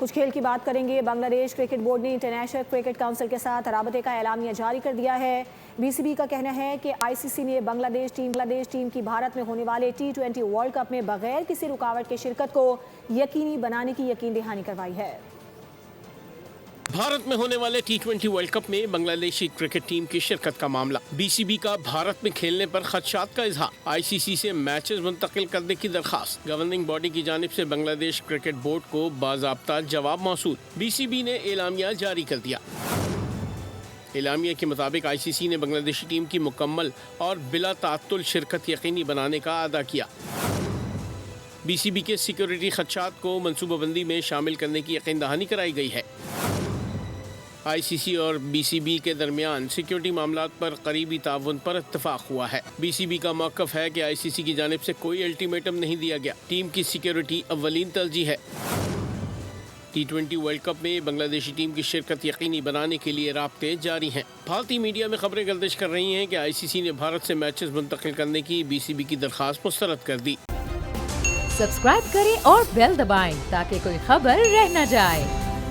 کچھ کھیل کی بات کریں گے۔ بنگلہ دیش کرکٹ بورڈ نے انٹرنیشنل کرکٹ کونسل کے ساتھ رابطے کا اعلامیہ جاری کر دیا ہے۔ بی سی بی کا کہنا ہے کہ آئی سی سی نے بنگلہ دیش ٹیم کی بھارت میں ہونے والے T20 ورلڈ کپ میں بغیر کسی رکاوٹ کے شرکت کو یقینی بنانے کی یقین دہانی کروائی ہے۔ بھارت میں ہونے والے T20 ورلڈ کپ میں بنگلہ دیشی کرکٹ ٹیم کی شرکت کا معاملہ۔ بی سی بی کا بھارت میں کھیلنے پر خدشات کا اظہار۔ آئی سی سی سے میچز منتقل کرنے کی درخواست۔ گورننگ باڈی کی جانب سے بنگلہ دیش کرکٹ بورڈ کو باضابطہ جواب موصول۔ بی سی بی نے اعلامیہ جاری کر دیا۔ اعلامیہ کے مطابق آئی سی سی نے بنگلہ دیشی ٹیم کی مکمل اور بلا تعطل شرکت یقینی بنانے کا اعادہ کیا۔ بی سی بی کے سیکیورٹی خدشات کو منصوبہ بندی میں شامل کرنے کی یقین دہانی کرائی گئی ہے۔ آئی سی سی اور بی سی بی کے درمیان سیکیورٹی معاملات پر قریبی تعاون پر اتفاق ہوا ہے۔ بی سی بی کا موقف ہے کہ آئی سی سی کی جانب سے کوئی الٹیمیٹم نہیں دیا گیا۔ ٹیم کی سیکیورٹی اولین ترجیح ہے۔ T20 ورلڈ کپ میں بنگلہ دیشی ٹیم کی شرکت یقینی بنانے کے لیے رابطے جاری ہیں۔ بھارتی میڈیا میں خبریں گردش کر رہی ہیں کہ آئی سی سی نے بھارت سے میچز منتقل کرنے کی بی سی بی کی درخواست مسترد کر دی۔ سبسکرائب کریں اور بیل دبائیں تاکہ کوئی خبر رہ نہ جائے۔